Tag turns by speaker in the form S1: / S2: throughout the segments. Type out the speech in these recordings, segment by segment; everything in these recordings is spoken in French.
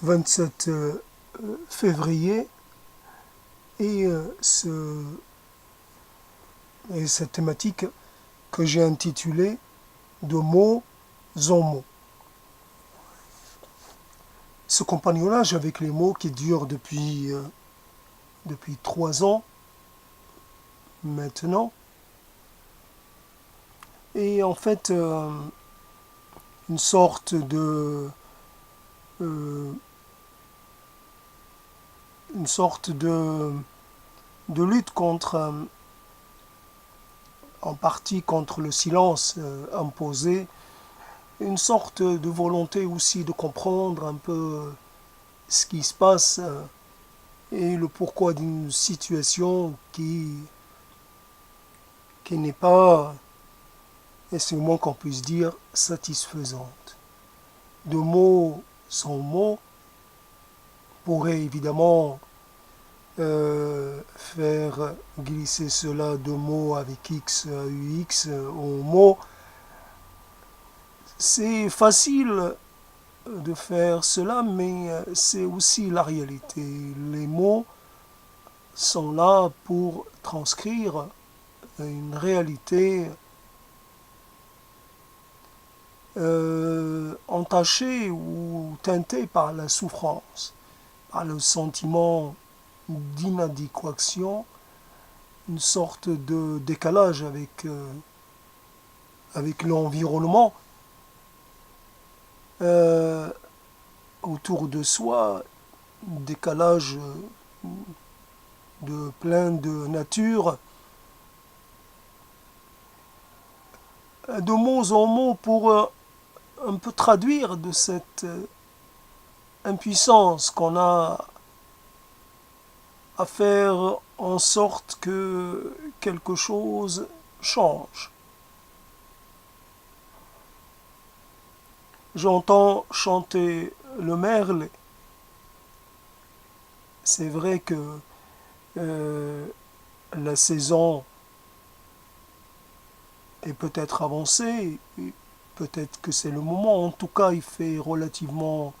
S1: 27 février et, cette thématique que j'ai intitulée de mots en mots. Ce compagnonnage avec les mots qui dure depuis 3 ans maintenant. Et en fait, une sorte de lutte contre, en partie contre le silence imposé, une sorte de volonté aussi de comprendre un peu ce qui se passe et le pourquoi d'une situation qui n'est pas, et c'est le moins qu'on puisse dire, satisfaisante. De mots sans mots pourrait évidemment faire glisser cela de mots avec X, UX au mot. C'est facile de faire cela, mais c'est aussi la réalité. Les mots sont là pour transcrire une réalité entachée ou teintée par la souffrance, par le sentiment d'inadéquation, une sorte de décalage avec l'environnement autour de soi, décalage de plein de nature, de mots en mots pour un peu traduire de cette impuissance qu'on a à faire en sorte que quelque chose change. J'entends chanter le merle. C'est vrai que la saison est peut-être avancée, peut-être que c'est le moment. En tout cas, il fait relativement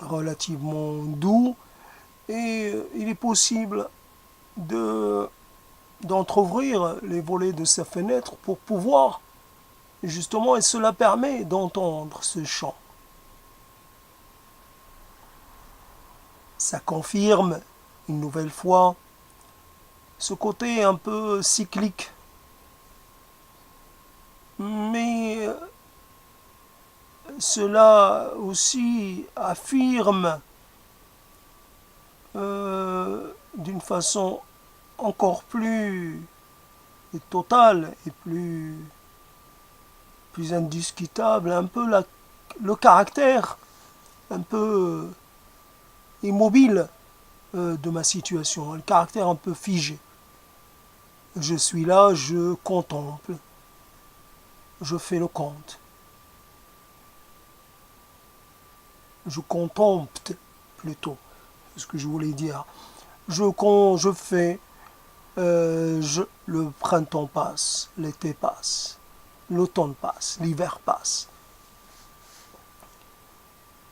S1: doux et il est possible d'entrouvrir les volets de sa fenêtre pour pouvoir justement, et cela permet d'entendre ce chant. Ça confirme une nouvelle fois ce côté un peu cyclique, mais cela aussi affirme d'une façon encore plus totale et plus indiscutable un peu le caractère un peu immobile de ma situation, le caractère un peu figé. Je suis là, je contemple, je fais le compte. Je contemple plutôt, c'est ce que je voulais dire. Je fais, le printemps passe, l'été passe, l'automne passe, l'hiver passe.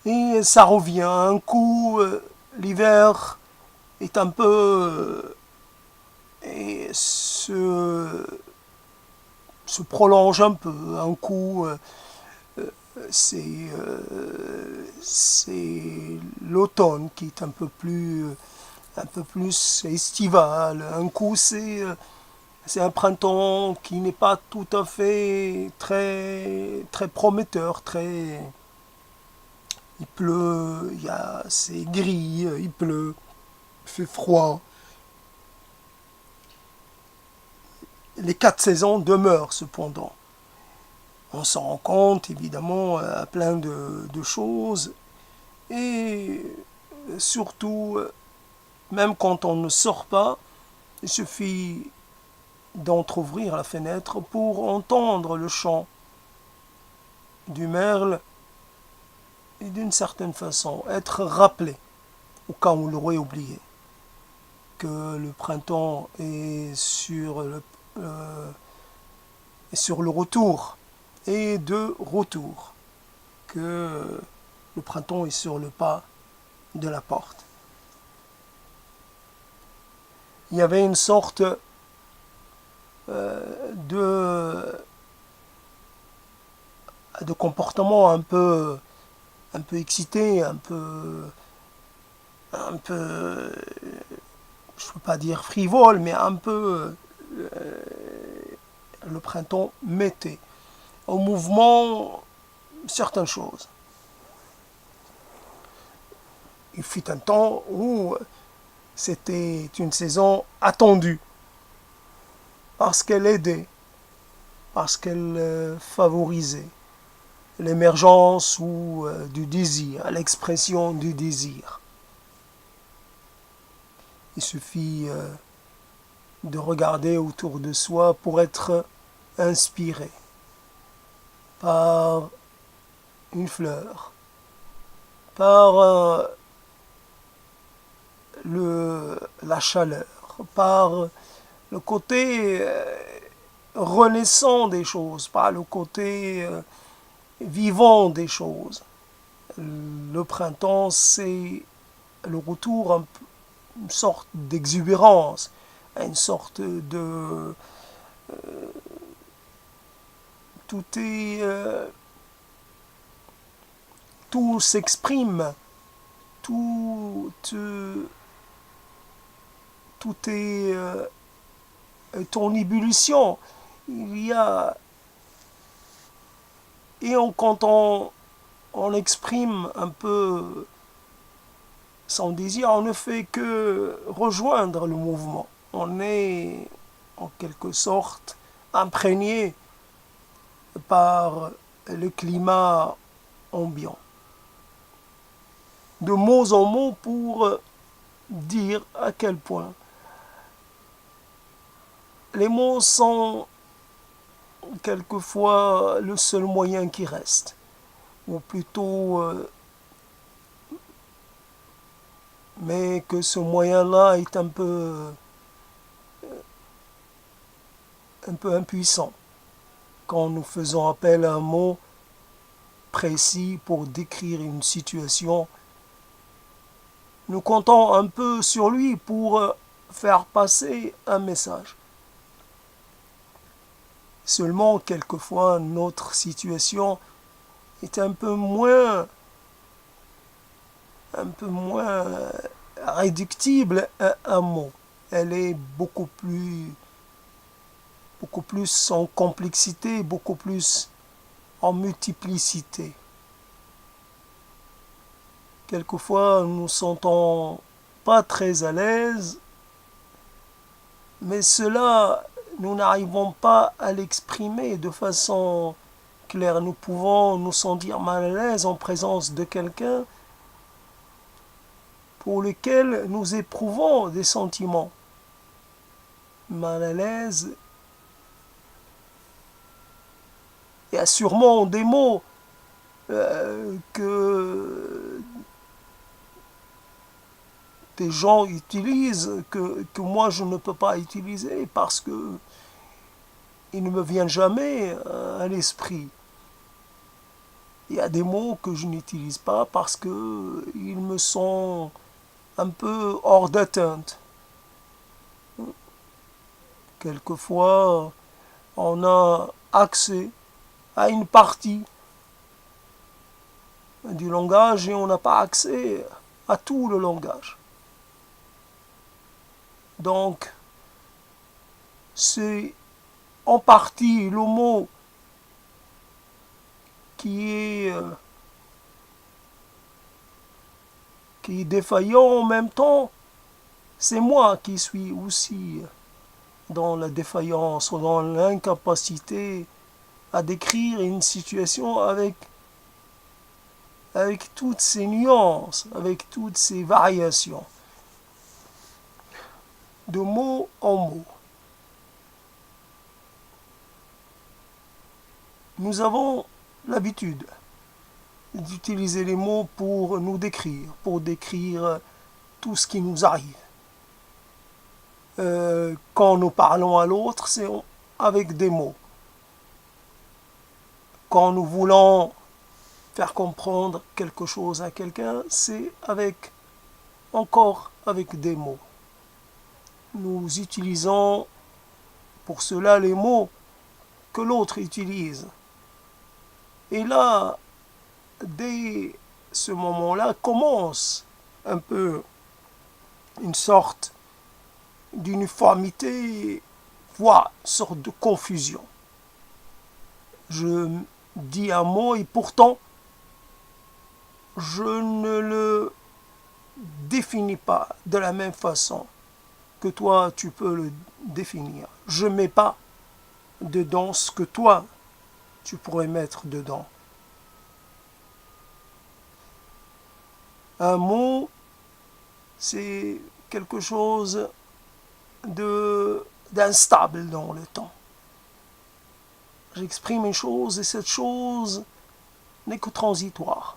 S1: Et ça revient. Un coup, l'hiver est un peu et se prolonge un peu. Un coup, c'est l'automne qui est un peu plus estival. Un coup, c'est un printemps qui n'est pas tout à fait très prometteur, il pleut, c'est gris, il pleut, il fait froid. Les 4 saisons demeurent cependant. On s'en rend compte évidemment à plein de choses et surtout, même quand on ne sort pas, il suffit d'entrouvrir la fenêtre pour entendre le chant du merle et d'une certaine façon être rappelé, au cas où on l'aurait oublié, que le printemps est sur le retour et de retour, que Le printemps est sur le pas de la porte. Il y avait une sorte de comportement un peu excité, un peu, je ne peux pas dire frivole, mais un peu, le printemps mettait au mouvement certaines choses. Il fut un temps où c'était une saison attendue, parce qu'elle aidait, parce qu'elle favorisait l'émergence du désir, l'expression du désir. Il suffit de regarder autour de soi pour être inspiré par une fleur, par la chaleur, par le côté renaissant des choses, par le côté vivant des choses. Le printemps, c'est le retour à une sorte d'exubérance, à une sorte de... tout est... tout s'exprime, tout est en ébullition. Il y a... Et quand on exprime un peu son désir, on ne fait que rejoindre le mouvement. On est en quelque sorte imprégné par le climat ambiant. De mots en mots pour dire à quel point les mots sont quelquefois le seul moyen qui reste, ou plutôt mais que ce moyen-là est un peu impuissant quand nous faisons appel à un mot précis pour décrire une situation. Nous comptons un peu sur lui pour faire passer un message. Seulement, quelquefois, notre situation est un peu moins réductible à un mot. Elle est beaucoup plus en complexité, beaucoup plus en multiplicité. Quelquefois, nous ne sentons pas très à l'aise, mais cela, nous n'arrivons pas à l'exprimer de façon claire. Nous pouvons nous sentir mal à l'aise en présence de quelqu'un pour lequel nous éprouvons des sentiments. Mal à l'aise, il y a sûrement des mots que des gens utilisent que moi je ne peux pas utiliser parce que ils ne me viennent jamais à l'esprit. Il y a des mots que je n'utilise pas parce que ils me sont un peu hors d'atteinte. Quelquefois, on a accès à une partie du langage et on n'a pas accès à tout le langage. Donc, c'est en partie le mot qui est défaillant en même temps. C'est moi qui suis aussi dans la défaillance ou dans l'incapacité à décrire une situation avec toutes ces nuances, avec toutes ces variations, de mot en mot. Nous avons l'habitude d'utiliser les mots pour nous décrire, pour décrire tout ce qui nous arrive. Quand nous parlons à l'autre, c'est avec des mots. Quand nous voulons faire comprendre quelque chose à quelqu'un, c'est avec des mots. Nous utilisons pour cela les mots que l'autre utilise. Et là, dès ce moment-là, commence un peu une sorte d'uniformité, voire une sorte de confusion. Je dis un mot et pourtant, je ne le définis pas de la même façon que toi tu peux le définir. Je ne mets pas dedans ce que toi tu pourrais mettre dedans. Un mot, c'est quelque chose d'instable dans le temps. J'exprime une chose et cette chose n'est que transitoire.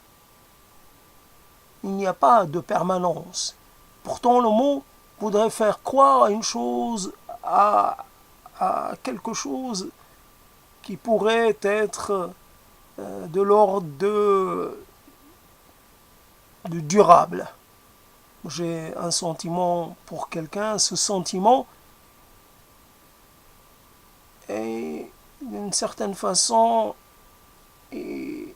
S1: Il n'y a pas de permanence. Pourtant, le mot voudrait faire croire à une chose, à quelque chose qui pourrait être de l'ordre de durable. J'ai un sentiment pour quelqu'un, ce sentiment est d'une certaine façon et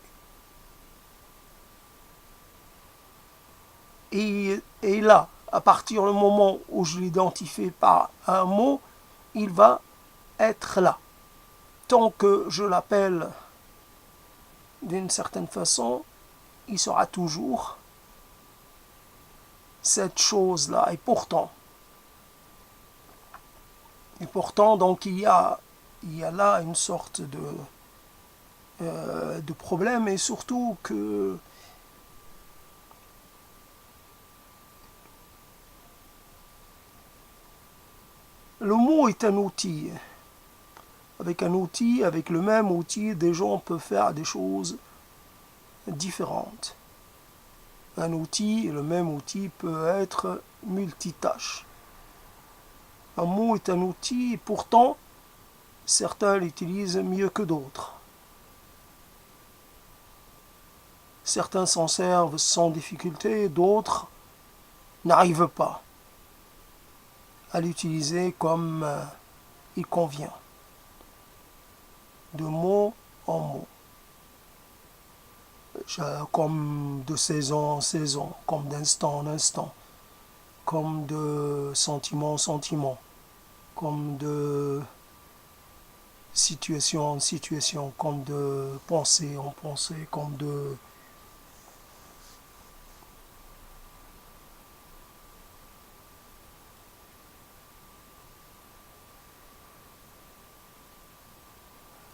S1: là, à partir du moment où je l'identifie par un mot, il va être là. Tant que je l'appelle d'une certaine façon, il sera toujours cette chose-là. Et pourtant, donc il y a là une sorte de problème, et surtout que le mot est un outil. Avec le même outil, des gens peuvent faire des choses différentes. Un outil, le même outil peut être multitâche. Un mot est un outil et pourtant, certains l'utilisent mieux que d'autres. Certains s'en servent sans difficulté, d'autres n'arrivent pas à l'utiliser comme il convient. De mot en mot. Comme de saison en saison, comme d'instant en instant, comme de sentiment en sentiment, comme de situation en situation, comme de pensée en pensée, comme de...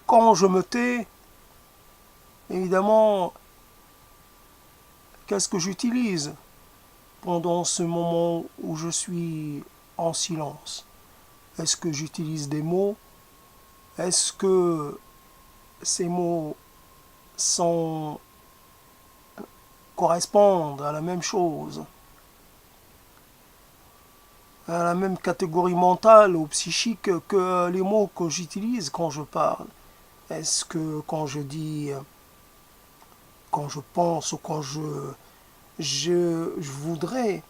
S1: Quand je me tais, évidemment, qu'est-ce que j'utilise pendant ce moment où je suis en silence? Est-ce que j'utilise des mots? Est-ce que ces mots correspondent à la même chose, à la même catégorie mentale ou psychique que les mots que j'utilise quand je parle? Est-ce que quand je dis, quand je pense ou quand je voudrais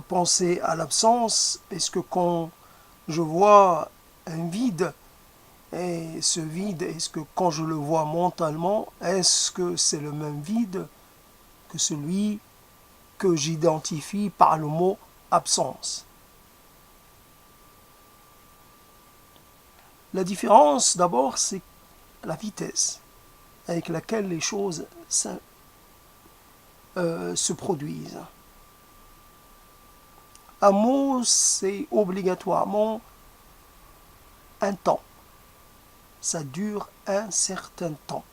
S1: penser à l'absence, est-ce que quand je vois un vide, et ce vide, est-ce que quand je le vois mentalement, est-ce que c'est le même vide que celui que j'identifie par le mot absence? La différence, d'abord, c'est la vitesse avec laquelle les choses se produisent. Un mot, c'est obligatoirement un temps. Ça dure un certain temps.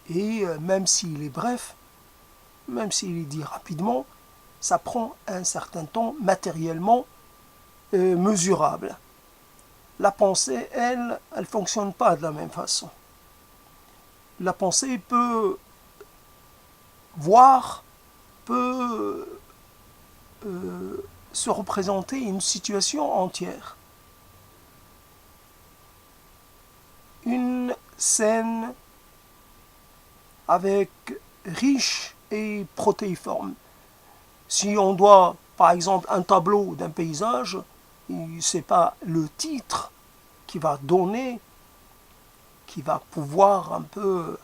S1: Et même s'il est bref, même s'il est dit rapidement, ça prend un certain temps matériellement mesurable. La pensée, elle ne fonctionne pas de la même façon. La pensée peut voir, peut se représenter une situation entière. Une scène avec riche et protéiforme. Si on doit, par exemple, un tableau d'un paysage, c'est pas le titre qui va donner, qui va pouvoir un peu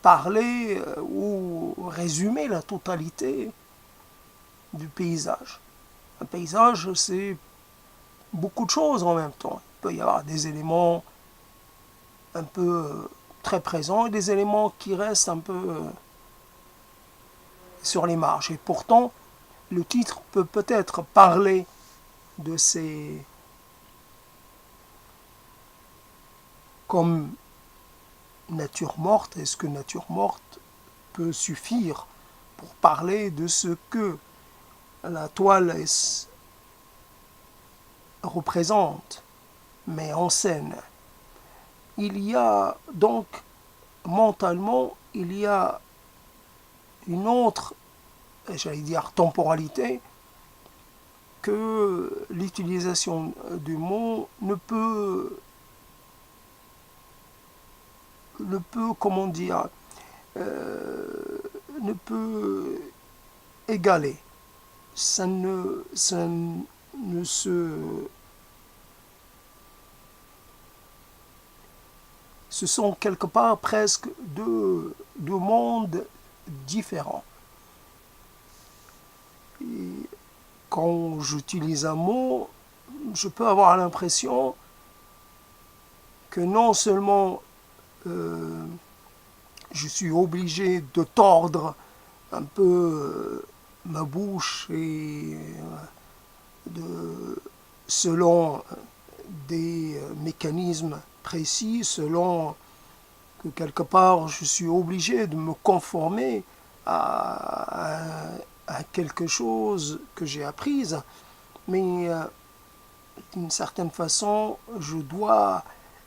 S1: parler ou résumer la totalité du paysage. Un paysage, c'est beaucoup de choses en même temps. Il peut y avoir des éléments un peu très présents et des éléments qui restent un peu sur les marges. Et pourtant, le titre peut peut-être parler de ces comme nature morte. Est-ce que nature morte peut suffire pour parler de ce que la toile représente, met en scène? Il y a donc mentalement, il y a une autre, j'allais dire, temporalité que l'utilisation du mot comment dire, ne peut égaler. Ça ne se... Ce sont quelque part presque deux mondes différents. Et quand j'utilise un mot, je peux avoir l'impression que non seulement je suis obligé de tordre un peu ma bouche et selon des mécanismes précis, selon que quelque part je suis obligé de me conformer à quelque chose que j'ai apprise, mais d'une certaine façon, je dois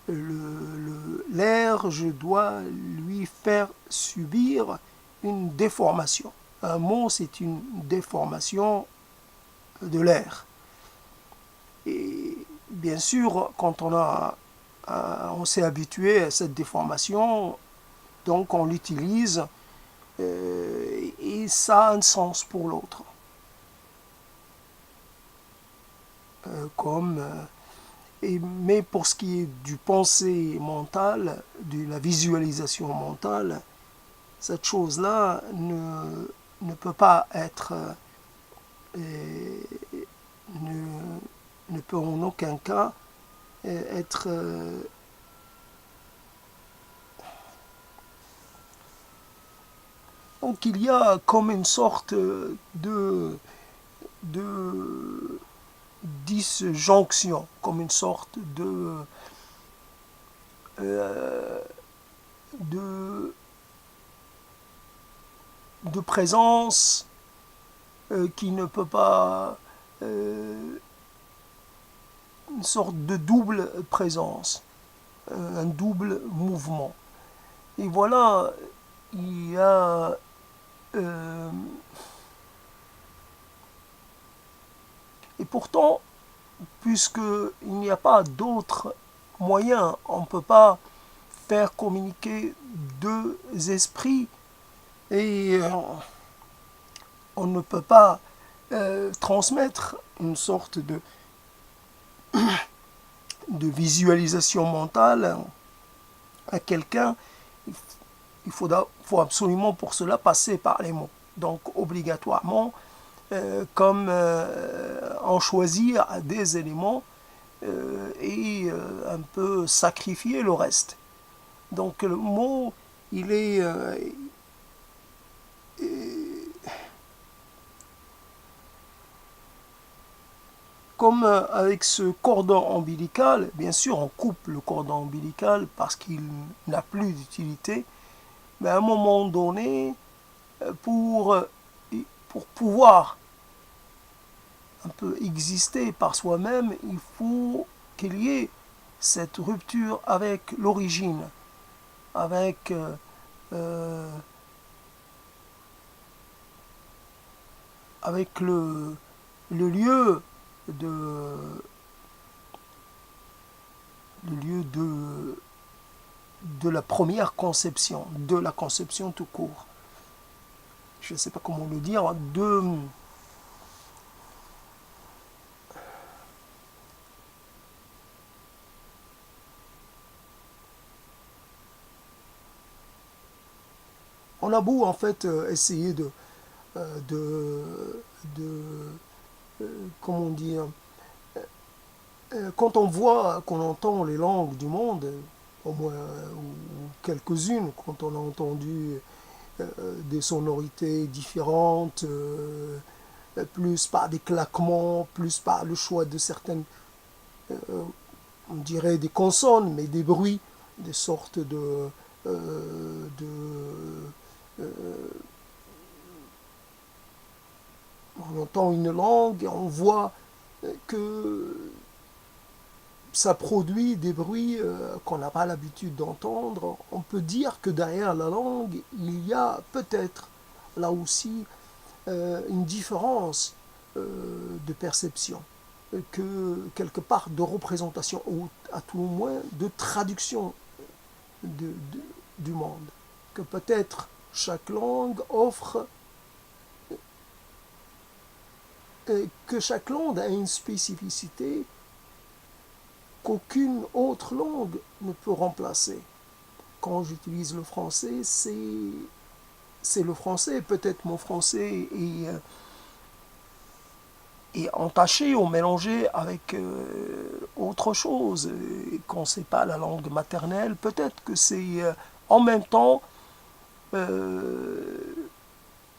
S1: l'air, je dois lui faire subir une déformation. Un mot, c'est une déformation de l'air. Et bien sûr, quand on s'est habitué à cette déformation, donc on l'utilise et ça a un sens pour l'autre. Mais pour ce qui est du pensée mentale, de la visualisation mentale, cette chose-là ne peut pas être, ne peut en aucun cas être donc il y a comme une sorte de disjonction, comme une sorte de, de présence qui ne peut pas, une sorte de double présence, un double mouvement. Et voilà, il y a et pourtant, puisqu'il n'y a pas d'autres moyens, on ne peut pas faire communiquer deux esprits et on ne peut pas transmettre une sorte de visualisation mentale à quelqu'un. Il faut absolument pour cela passer par les mots. Donc obligatoirement, comme en choisir des éléments et un peu sacrifier le reste. Donc le mot, il est comme avec ce cordon ombilical, bien sûr on coupe le cordon ombilical parce qu'il n'a plus d'utilité, mais à un moment donné, pour pouvoir un peu exister par soi-même, il faut qu'il y ait cette rupture avec l'origine, avec avec le lieu de de la première conception, de la conception tout court. Je ne sais pas comment le dire, on a beau en fait essayer de, de comment dire, quand on voit, qu'on entend les langues du monde, au moins ou quelques-unes, quand on a entendu des sonorités différentes, plus par des claquements, plus par le choix de certaines, on dirait des consonnes, mais des bruits, des sortes on entend une langue et on voit que ça produit des bruits qu'on n'a pas l'habitude d'entendre. On peut dire que derrière la langue, il y a peut-être là aussi une différence de perception, que quelque part de représentation, ou à tout le moins de traduction du monde. Que peut-être chaque langue offre, que chaque langue a une spécificité qu'aucune autre langue ne peut remplacer. Quand j'utilise le français, c'est le français. Peut-être mon français est entaché ou mélangé avec autre chose. Et quand c'est pas la langue maternelle, peut-être que c'est en même temps,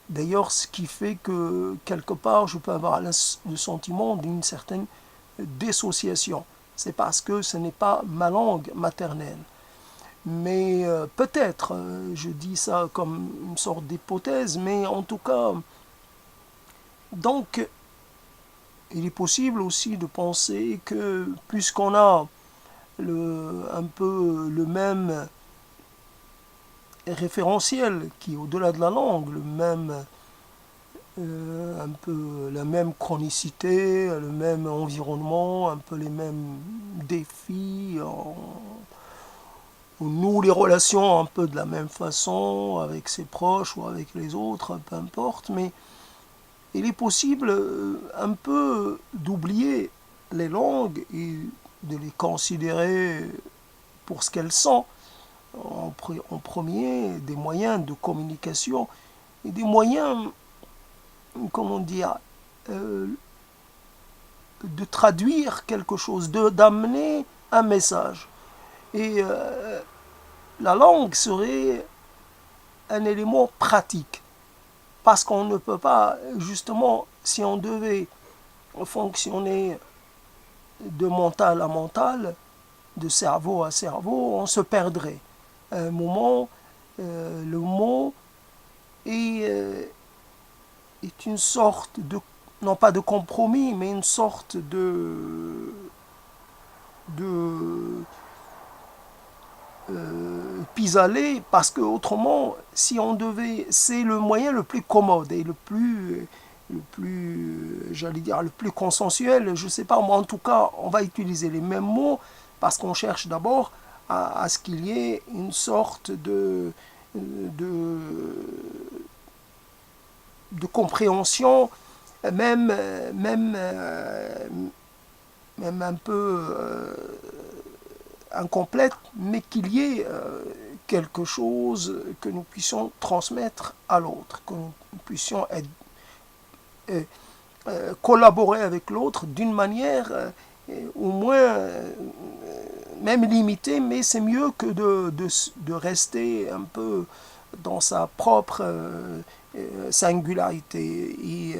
S1: d'ailleurs, ce qui fait que quelque part, je peux avoir le sentiment d'une certaine dissociation. C'est parce que ce n'est pas ma langue maternelle. Mais peut-être, je dis ça comme une sorte d'hypothèse, mais en tout cas, donc, il est possible aussi de penser que puisqu'on a un peu le même référentiel qui est au-delà de la langue, le même, un peu la même chronicité, le même environnement, un peu les mêmes défis, on noue les relations un peu de la même façon avec ses proches ou avec les autres, peu importe, mais il est possible un peu d'oublier les langues et de les considérer pour ce qu'elles sont, en premier, des moyens de communication et des moyens, comment dire, de traduire quelque chose, d'amener un message. Et la langue serait un élément pratique. Parce qu'on ne peut pas, justement, si on devait fonctionner de mental à mental, de cerveau à cerveau, on se perdrait. À un moment, le mot est une sorte de, non pas de compromis, mais une sorte de pis-aller, parce que autrement, si on devait, c'est le moyen le plus commode et j'allais dire, le plus consensuel, je sais pas, moi en tout cas, on va utiliser les mêmes mots, parce qu'on cherche d'abord à ce qu'il y ait une sorte de, de compréhension, même, même, même un peu incomplète, mais qu'il y ait quelque chose que nous puissions transmettre à l'autre, que nous puissions être, collaborer avec l'autre d'une manière au moins même limitée, mais c'est mieux que de rester un peu dans sa propre singularité. Et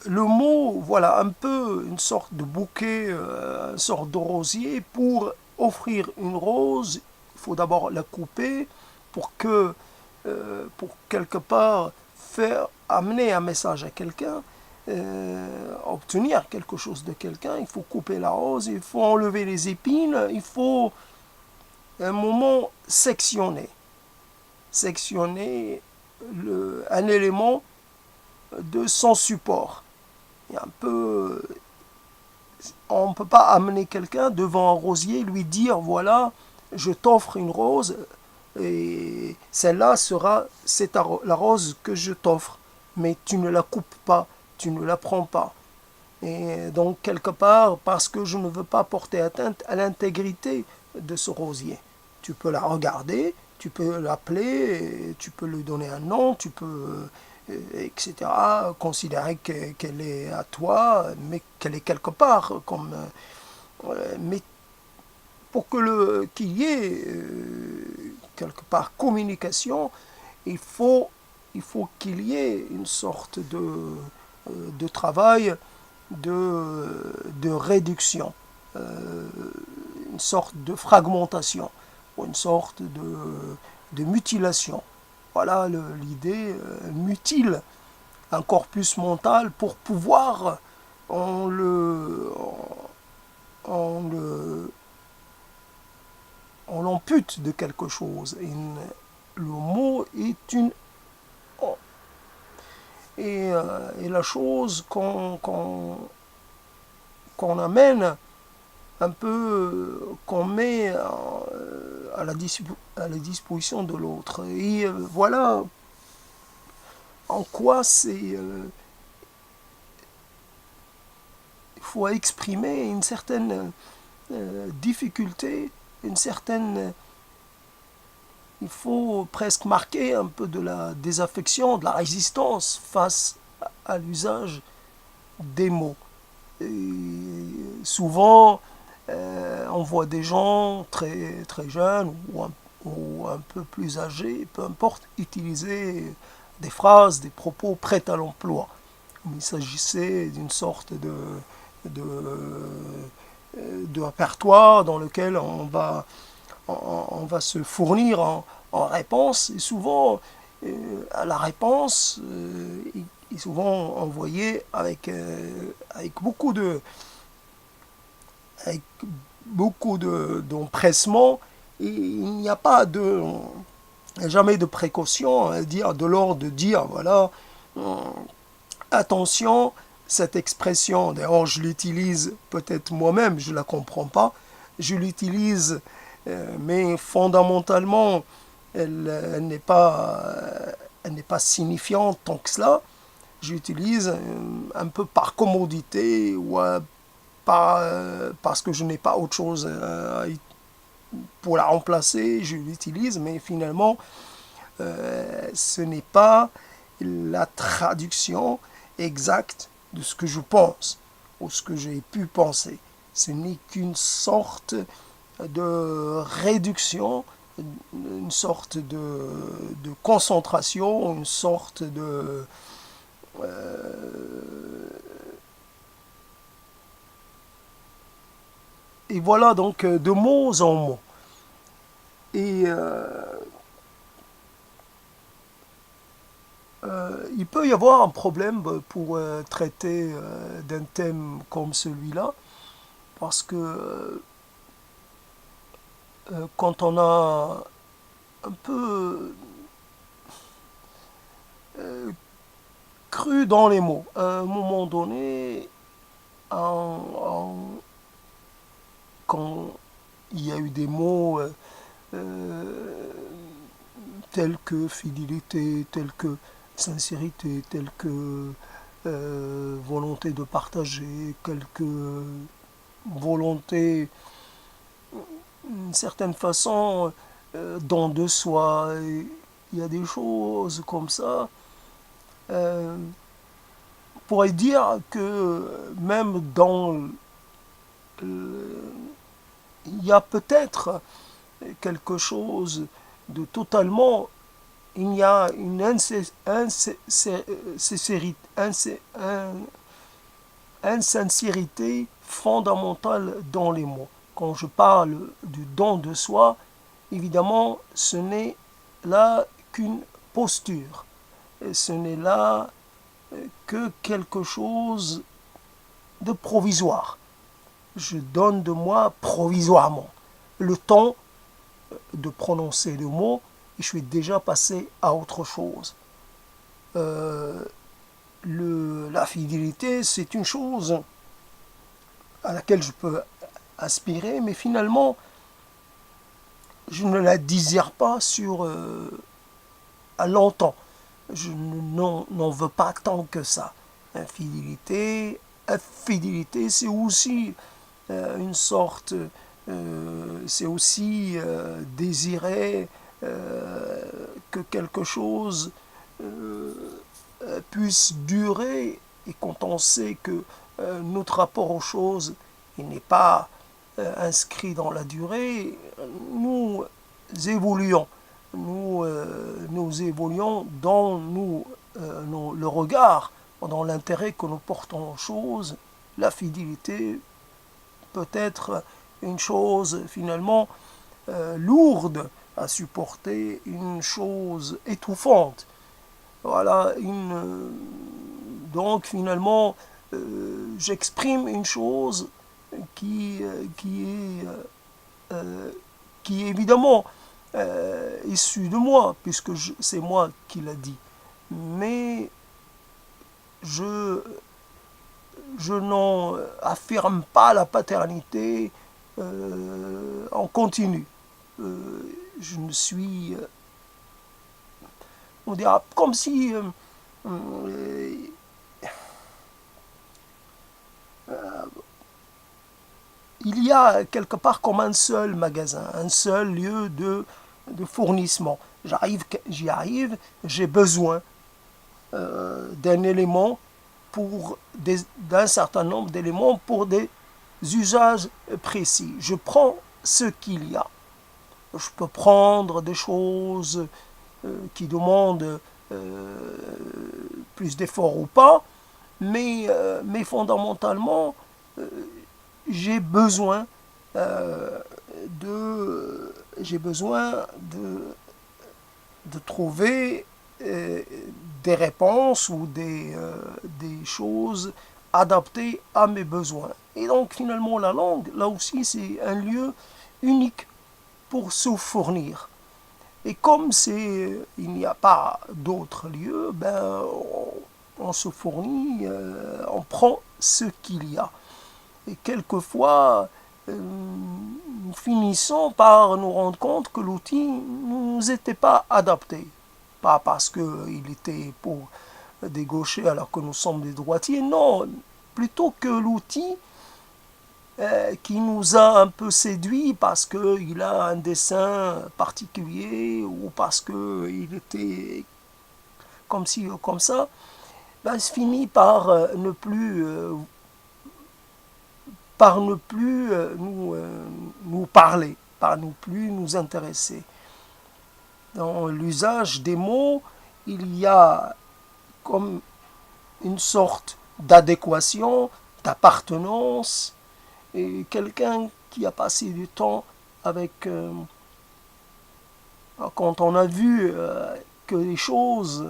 S1: le mot, voilà, un peu une sorte de bouquet, une sorte de rosier. Pour offrir une rose, il faut d'abord la couper pour quelque part amener un message à quelqu'un, obtenir quelque chose de quelqu'un. Il faut couper la rose, il faut enlever les épines, il faut à un moment sectionner un élément de son support. Et un peu on ne peut pas amener quelqu'un devant un rosier, lui dire, voilà, je t'offre une rose, et celle-là sera, la rose que je t'offre, mais tu ne la coupes pas, tu ne la prends pas. Et donc, quelque part, parce que je ne veux pas porter atteinte à l'intégrité de ce rosier. Tu peux la regarder, tu peux l'appeler, tu peux lui donner un nom, tu peux, etc., considérer qu'elle est à toi, mais qu'elle est quelque part. Mais pour qu'il y ait quelque part communication, il faut, il faut qu'il y ait une sorte de travail de réduction, euh, une sorte de fragmentation, ou une sorte de mutilation. Voilà l'idée, mutile un corpus mental pour pouvoir on le, on le, on l'ampute de quelque chose. Le mot est une et la chose qu'on amène un peu, qu'on met à la disposition de l'autre. Et voilà en quoi il faut exprimer une certaine difficulté, une certaine. Il faut presque marquer un peu de la désaffection, de la résistance face à l'usage des mots. Et souvent, on voit des gens très, très jeunes ou un peu plus âgés, peu importe, utiliser des phrases, des propos prêts à l'emploi. Il s'agissait d'une sorte de, de répertoire dans lequel on va se fournir en réponse. Et souvent, la réponse est souvent envoyée avec avec beaucoup d'empressement. Et il n'y a pas jamais de précaution à dire, de l'ordre de dire, voilà, attention, cette expression, d'ailleurs je l'utilise peut-être moi-même, je ne la comprends pas, je l'utilise, mais fondamentalement, elle n'est pas signifiante tant que cela. J'utilise un peu par commodité ou parce que je n'ai pas autre chose pour la remplacer, je l'utilise, mais finalement, ce n'est pas la traduction exacte de ce que je pense ou ce que j'ai pu penser. Ce n'est qu'une sorte de réduction, une sorte de concentration, une sorte de. Et voilà donc de mots en mots. Et il peut y avoir un problème pour traiter d'un thème comme celui-là, parce que quand on a un peu cru dans les mots, à un moment donné, quand il y a eu des mots euh, tels que fidélité, tels que sincérité, tels que volonté de partager, quelque volonté, d'une certaine façon, don de soi. Il y a des choses comme ça. Euh, on pourrait dire que même il y a peut-être quelque chose de totalement. Il y a une insincérité fondamentale dans les mots. Quand je parle du don de soi, évidemment, ce n'est là qu'une posture. Et ce n'est là que quelque chose de provisoire. Je donne de moi provisoirement. Le temps de prononcer le mot, et je suis déjà passé à autre chose. La fidélité, c'est une chose à laquelle je peux aspirer, mais finalement, je ne la désire pas à longtemps. Je n'en veux pas tant que ça. Infidélité, c'est aussi une sorte, c'est aussi désirer que quelque chose puisse durer, et quand on sait que notre rapport aux choses il n'est pas inscrit dans la durée, nous évoluons. Nous évoluons dans le regard, dans l'intérêt que nous portons aux choses. La fidélité peut être une chose finalement lourde à supporter, une chose étouffante. Voilà, donc finalement, j'exprime une chose qui, qui est évidemment issue de moi, puisque c'est moi qui l'a dit. Mais je, je n'en affirme pas la paternité en continu. Je ne suis, on dira, comme si il y a quelque part comme un seul magasin, un seul lieu de fournissement. J'y arrive, j'ai besoin d'un élément d'un certain nombre d'éléments pour des usages précis. Je prends ce qu'il y a. Je peux prendre des choses qui demandent plus d'efforts ou pas, mais fondamentalement, j'ai besoin j'ai besoin de trouver des réponses ou des choses adaptées à mes besoins. Et donc finalement la langue, là aussi, c'est un lieu unique pour se fournir. Et comme il n'y a pas d'autre lieu, ben, on se fournit, on prend ce qu'il y a. Et quelquefois, nous finissons par nous rendre compte que l'outil ne nous était pas adapté. Pas parce qu'il était pour des gauchers alors que nous sommes des droitiers, non, plutôt que l'outil qui nous a un peu séduit parce qu'il a un dessin particulier ou parce qu'il était comme ci ou comme ça, ben, se finit par ne plus nous parler, par ne plus nous intéresser. Dans l'usage des mots, il y a comme une sorte d'adéquation, d'appartenance, et quelqu'un qui a passé du temps avec... quand on a vu que les choses,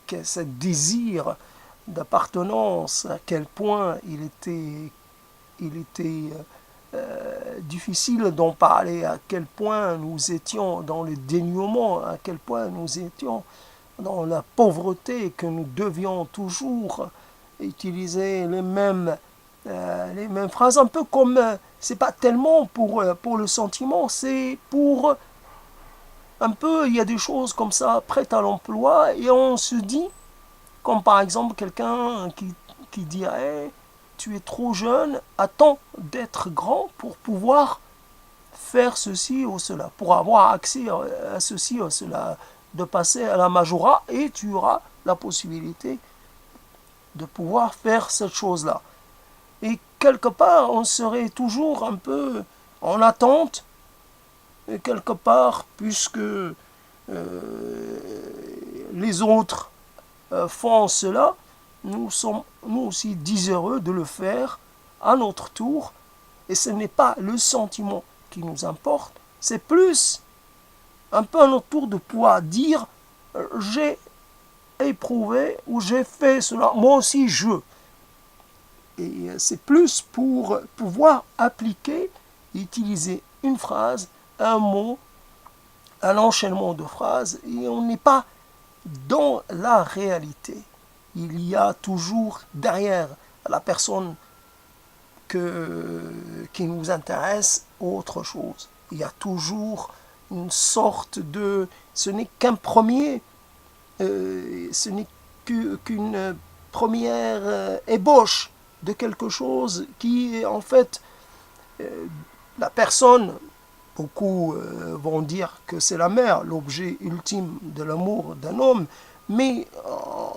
S1: que ce désir d'appartenance, à quel point il était difficile d'en parler, à quel point nous étions dans le dénuement, à quel point nous étions dans la pauvreté, que nous devions toujours utiliser les mêmes phrases, un peu comme, c'est pas tellement pour le sentiment, c'est pour un peu, il y a des choses comme ça prêtes à l'emploi, et on se dit, comme par exemple quelqu'un qui dirait, tu es trop jeune, attends d'être grand pour pouvoir faire ceci ou cela, pour avoir accès à ceci ou cela, de passer à la majorat, et tu auras la possibilité de pouvoir faire cette chose-là. Et quelque part, on serait toujours un peu en attente, et quelque part, puisque les autres font cela, nous sommes nous aussi désireux de le faire à notre tour, et ce n'est pas le sentiment qui nous importe, c'est plus un peu à notre tour de pouvoir dire j'ai éprouvé ou j'ai fait cela, moi aussi je. Et c'est plus pour pouvoir appliquer, utiliser une phrase, un mot, un enchaînement de phrases, et on n'est pas dans la réalité. Il y a toujours derrière la personne qui nous intéresse autre chose. Il y a toujours une sorte de... Ce n'est qu'un premier, ce n'est qu'une première ébauche de quelque chose qui est en fait la personne. Beaucoup vont dire que c'est la mère, l'objet ultime de l'amour d'un homme, mais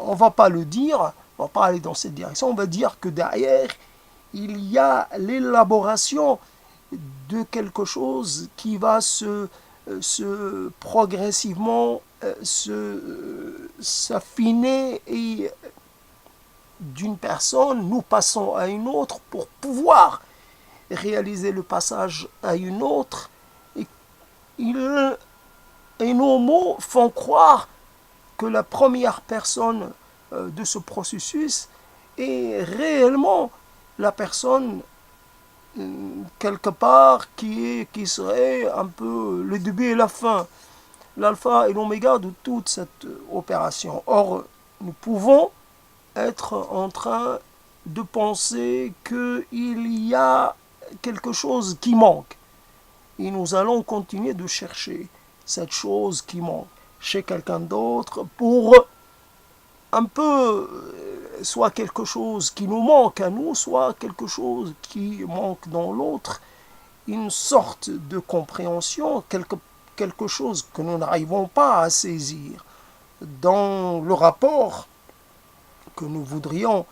S1: on ne va pas le dire, on ne va pas aller dans cette direction, on va dire que derrière, il y a l'élaboration de quelque chose qui va se progressivement s'affiner et d'une personne, nous passons à une autre pour pouvoir réaliser le passage à une autre. Et nos mots font croire que la première personne de ce processus est réellement la personne quelque part qui serait un peu le début et la fin, l'alpha et l'oméga de toute cette opération. Or, nous pouvons être en train de penser qu'il y a quelque chose qui manque. Et nous allons continuer de chercher cette chose qui manque chez quelqu'un d'autre pour un peu, soit quelque chose qui nous manque à nous, soit quelque chose qui manque dans l'autre, une sorte de compréhension, quelque chose que nous n'arrivons pas à saisir dans le rapport que nous voudrions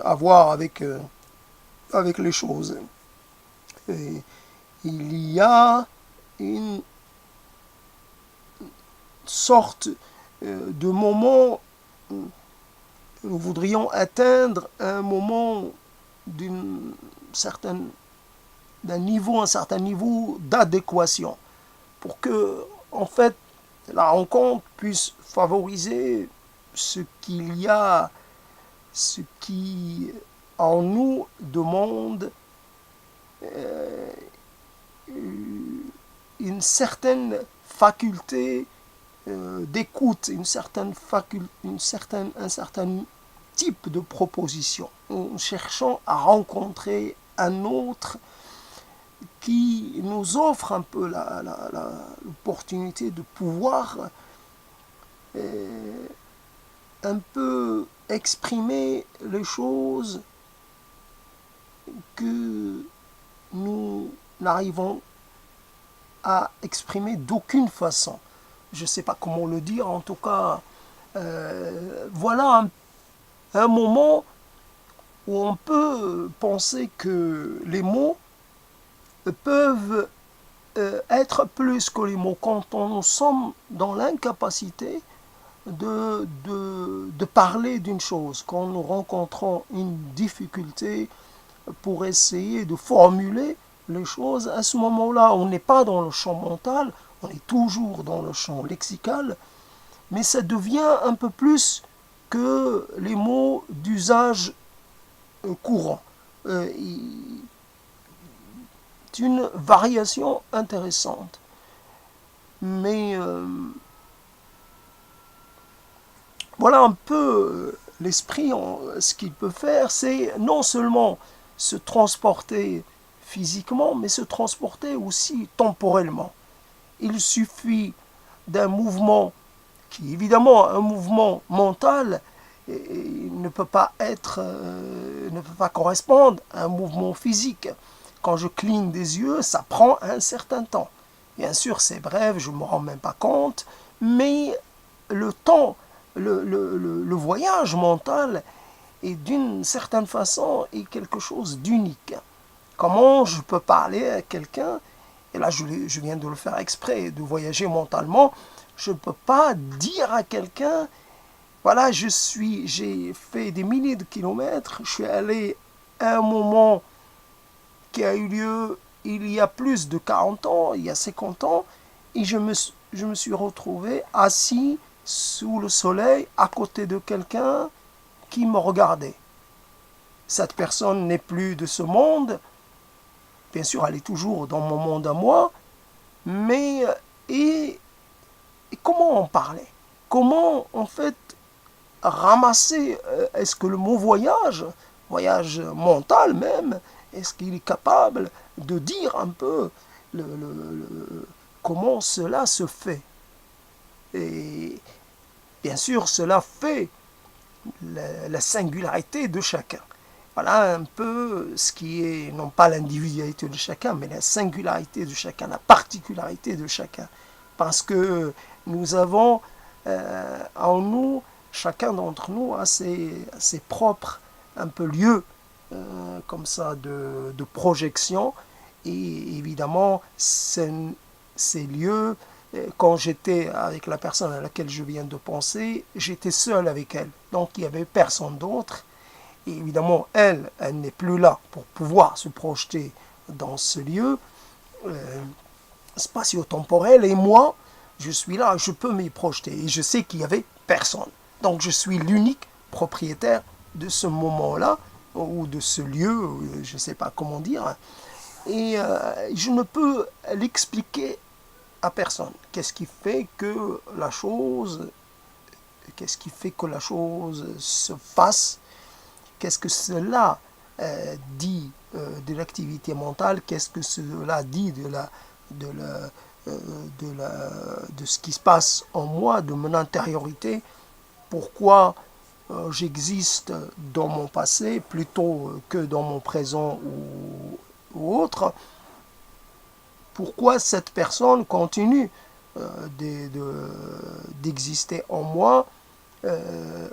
S1: avoir avec les choses. Et il y a une sorte de moment où nous voudrions atteindre un moment d'un certain niveau d'adéquation pour que, en fait, la rencontre puisse favoriser ce qui en nous demande une certaine faculté d'écoute, un certain type de proposition. Nous cherchons à rencontrer un autre qui nous offre un peu l'opportunité de pouvoir un peu exprimer les choses que nous n'arrivons à exprimer d'aucune façon. Je ne sais pas comment le dire, en tout cas, voilà un moment où on peut penser que les mots peuvent être plus que les mots. Quand nous sommes dans l'incapacité de parler d'une chose, quand nous rencontrons une difficulté pour essayer de formuler les choses, à ce moment-là, on n'est pas dans le champ mental, on est toujours dans le champ lexical, mais ça devient un peu plus que les mots d'usage courant. C'est une variation intéressante. Mais voilà un peu l'esprit, ce qu'il peut faire, c'est non seulement se transporter physiquement, mais se transporter aussi temporellement. Il suffit d'un mouvement qui, évidemment, un mouvement mental, ne peut pas correspondre à un mouvement physique. Quand je cligne des yeux, ça prend un certain temps. Bien sûr, c'est bref, je ne me rends même pas compte, mais le temps, le voyage mental est d'une certaine façon est quelque chose d'unique. Comment je peux parler à quelqu'un, et là je viens de le faire exprès, de voyager mentalement, je ne peux pas dire à quelqu'un, voilà, j'ai fait des milliers de kilomètres, je suis allé à un moment qui a eu lieu il y a plus de 40 ans, il y a 50 ans, et je me suis retrouvé assis sous le soleil à côté de quelqu'un qui me regardait. Cette personne n'est plus de ce monde, bien sûr elle est toujours dans mon monde à moi, mais et comment en parler? Comment en fait ramasser, est-ce que le mot voyage mental même, est-ce qu'il est capable de dire un peu comment cela se fait? Et bien sûr, cela fait la singularité de chacun. Voilà un peu ce qui est, non pas l'individualité de chacun, mais la singularité de chacun, la particularité de chacun. Parce que nous avons en nous, chacun d'entre nous a ses propres un peu lieux comme ça de projection. Et évidemment, ces lieux, quand j'étais avec la personne à laquelle je viens de penser, j'étais seul avec elle. Donc il n'y avait personne d'autre. Et évidemment, elle n'est plus là pour pouvoir se projeter dans ce lieu spatio-temporel. Et moi, je suis là, je peux m'y projeter. Et je sais qu'il n'y avait personne. Donc je suis l'unique propriétaire de ce moment-là, ou de ce lieu, je ne sais pas comment dire. Et je ne peux l'expliquer à personne. Qu'est-ce qui fait que la chose se fasse? Qu'est-ce que cela dit de l'activité mentale? Qu'est-ce que cela dit de ce qui se passe en moi, de mon intériorité? Pourquoi j'existe dans mon passé plutôt que dans mon présent ou autre? Pourquoi cette personne continue d'exister en moi,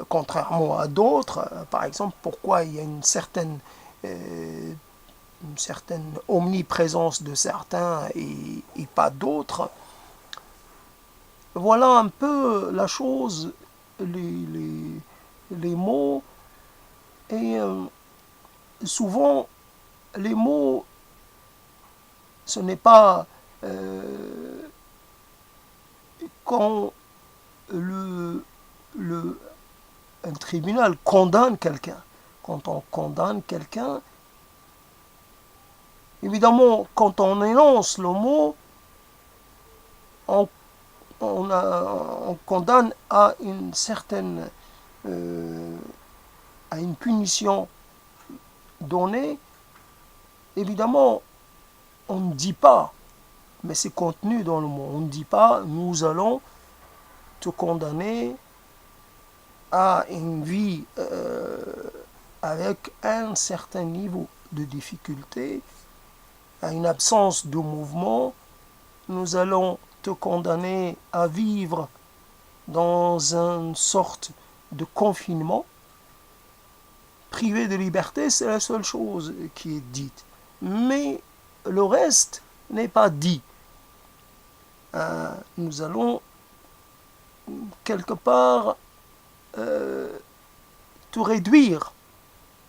S1: contrairement à d'autres? Par exemple, pourquoi il y a une certaine omniprésence de certains et pas d'autres? Voilà un peu la chose, les mots, et souvent les mots, ce n'est pas quand un tribunal condamne quelqu'un. Quand on condamne quelqu'un, évidemment, quand on énonce le mot, on condamne à une certaine à une punition donnée. Évidemment, on ne dit pas, mais c'est contenu dans le mot, on ne dit pas nous allons te condamner à une vie avec un certain niveau de difficulté, à une absence de mouvement. Nous allons te condamner à vivre dans une sorte de confinement. Privé de liberté, c'est la seule chose qui est dite. Mais le reste n'est pas dit. Nous allons quelque part te réduire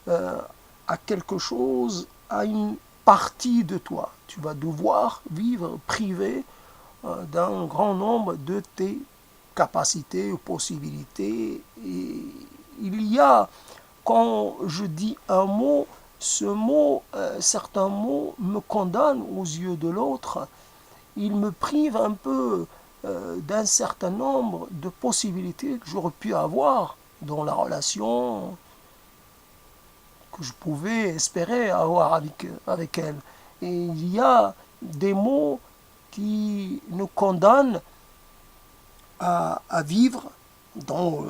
S1: à quelque chose, à une partie de toi. Tu vas devoir vivre privé d'un grand nombre de tes capacités ou possibilités. Et il y a, quand je dis un mot, ce mot, certains mots me condamnent aux yeux de l'autre. Il me prive un peu d'un certain nombre de possibilités que j'aurais pu avoir dans la relation que je pouvais espérer avoir avec elle. Et il y a des mots qui nous condamnent à vivre dans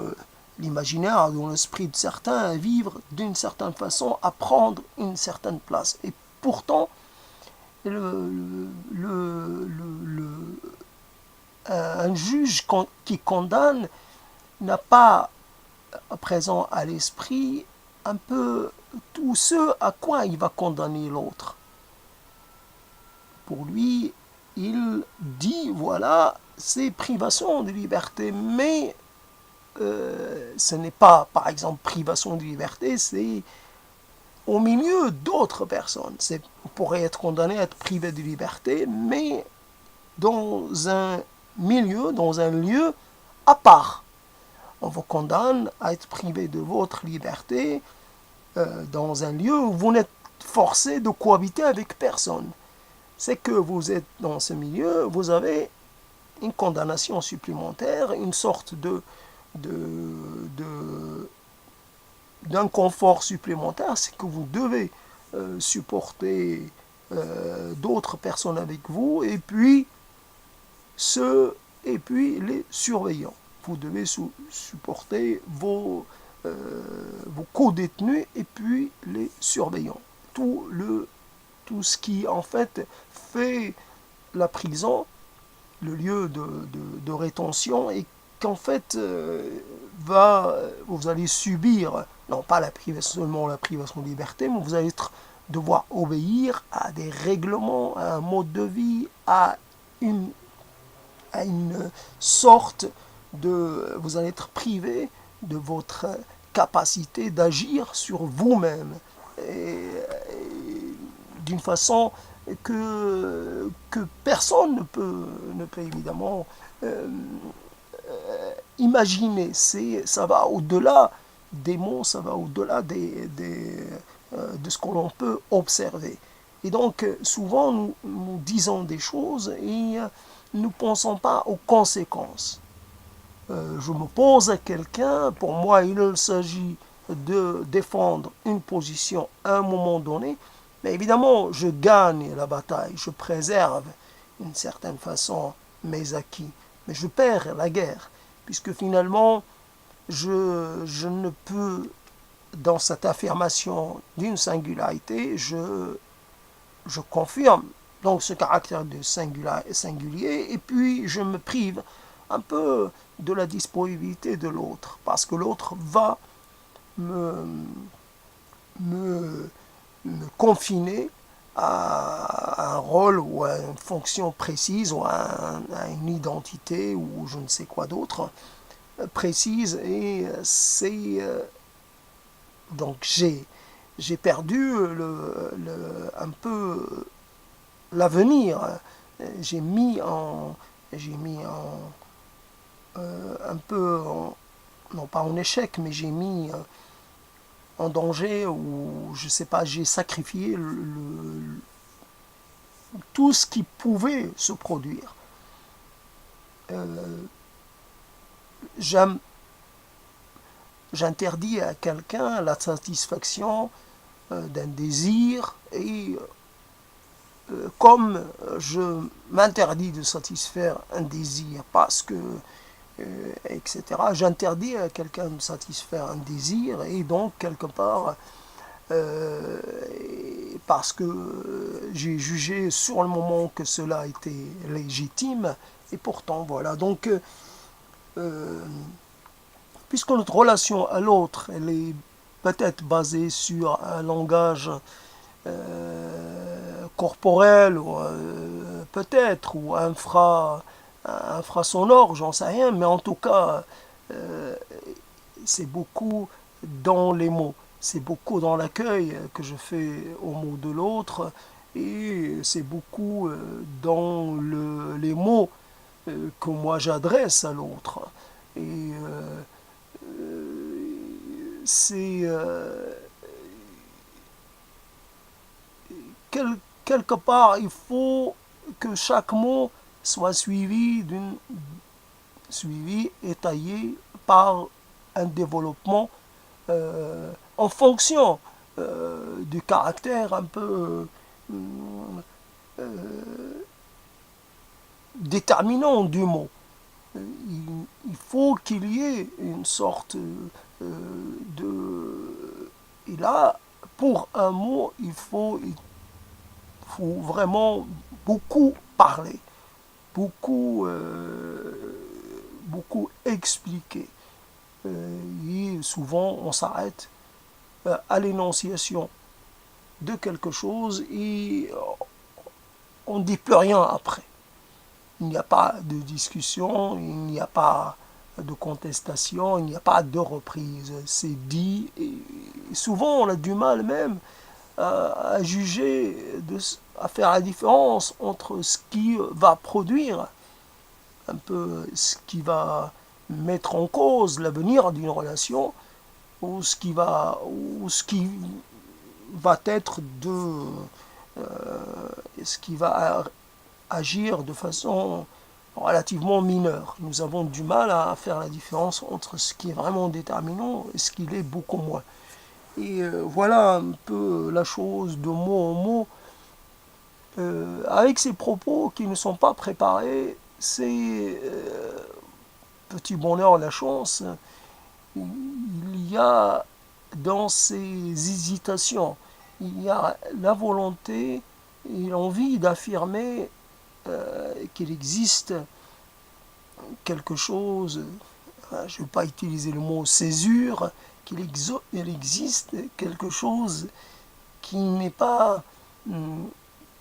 S1: l'imaginaire, dans l'esprit de certains, à vivre d'une certaine façon, à prendre une certaine place. Et pourtant, un juge qui condamne n'a pas présent à l'esprit un peu tout ce à quoi il va condamner l'autre. Pour lui, il dit, voilà, c'est privation de liberté, mais ce n'est pas, par exemple, privation de liberté, c'est au milieu d'autres personnes. On pourrait être condamné à être privé de liberté, mais dans un milieu, dans un lieu à part. On vous condamne à être privé de votre liberté dans un lieu où vous n'êtes forcé de cohabiter avec personne. C'est que vous êtes dans ce milieu, vous avez une condamnation supplémentaire, une sorte d'inconfort supplémentaire, c'est que vous devez supporter d'autres personnes avec vous, et puis les surveillants. Vous devez supporter vos co-détenus et puis les surveillants. Tout ce qui en fait fait la prison, le lieu de rétention, et qu'en fait vous allez subir, non pas seulement la privation de liberté, mais vous allez devoir obéir à des règlements, à un mode de vie, une, à une sorte vous allez être privé de votre capacité d'agir sur vous-même, et d'une façon que personne ne peut évidemment imaginer. Ça va au-delà des mots, ça va au-delà de ce que l'on peut observer. Et donc, souvent, nous disons des choses et nous ne pensons pas aux conséquences. Je m'oppose à quelqu'un, pour moi, il s'agit de défendre une position à un moment donné, mais évidemment, je gagne la bataille, je préserve d'une certaine façon mes acquis, mais je perds la guerre, puisque finalement, je ne peux, dans cette affirmation d'une singularité, je confirme donc ce caractère de singulier, et puis je me prive un peu de la disponibilité de l'autre, parce que l'autre va me, me, me confiner à un rôle ou à une fonction précise, ou à une identité, ou je ne sais quoi d'autre précise, et c'est donc j'ai perdu un peu l'avenir. J'ai mis un peu non pas en échec, mais j'ai mis en danger, ou je sais pas, j'ai sacrifié tout ce qui pouvait se produire. J'interdis à quelqu'un la satisfaction d'un désir, et comme je m'interdis de satisfaire un désir parce que etc., j'interdis à quelqu'un de satisfaire un désir, et donc quelque part parce que j'ai jugé sur le moment que cela était légitime, et pourtant voilà. Donc puisque notre relation à l'autre, elle est peut-être basée sur un langage corporel, ou peut-être, ou infrasonore, j'en sais rien, mais en tout cas, c'est beaucoup dans les mots, c'est beaucoup dans l'accueil que je fais au mot de l'autre, et c'est beaucoup dans les mots que moi j'adresse à l'autre. Et c'est quelque part, il faut que chaque mot soit suivi et taillé par un développement en fonction du caractère un peu déterminant du mot. Il faut qu'il y ait une sorte de... Et là, pour un mot, il faut vraiment beaucoup parler, beaucoup expliquer. Et souvent, on s'arrête à l'énonciation de quelque chose, et on ne dit plus rien après. Il n'y a pas de discussion, il n'y a pas de contestation, il n'y a pas de reprise. C'est dit, et souvent on a du mal même à juger, à faire la différence entre ce qui va produire un peu, ce qui va mettre en cause l'avenir d'une relation, ou ce qui va être ce qui va agir de façon relativement mineure. Nous avons du mal à faire la différence entre ce qui est vraiment déterminant et ce qui l'est beaucoup moins. Et voilà un peu la chose de mot en mot. Avec ces propos qui ne sont pas préparés, c'est petit bonheur, la chance. Il y a dans ces hésitations, il y a la volonté et l'envie d'affirmer qu'il existe quelque chose, je ne vais pas utiliser le mot césure, qu'il existe quelque chose qui n'est pas,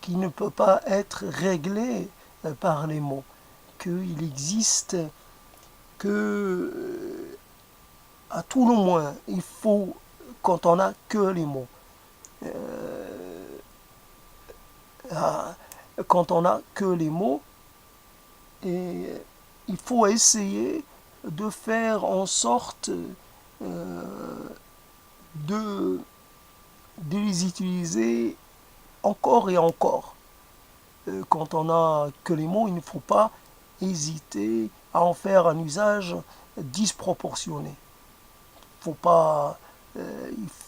S1: qui ne peut pas être réglé par les mots, qu'il existe que, à tout le moins, il faut, quand on n'a que les mots, quand on n'a que les mots, et il faut essayer de faire en sorte de, de les utiliser encore et encore. Quand on n'a que les mots, il ne faut pas hésiter à en faire un usage disproportionné. Il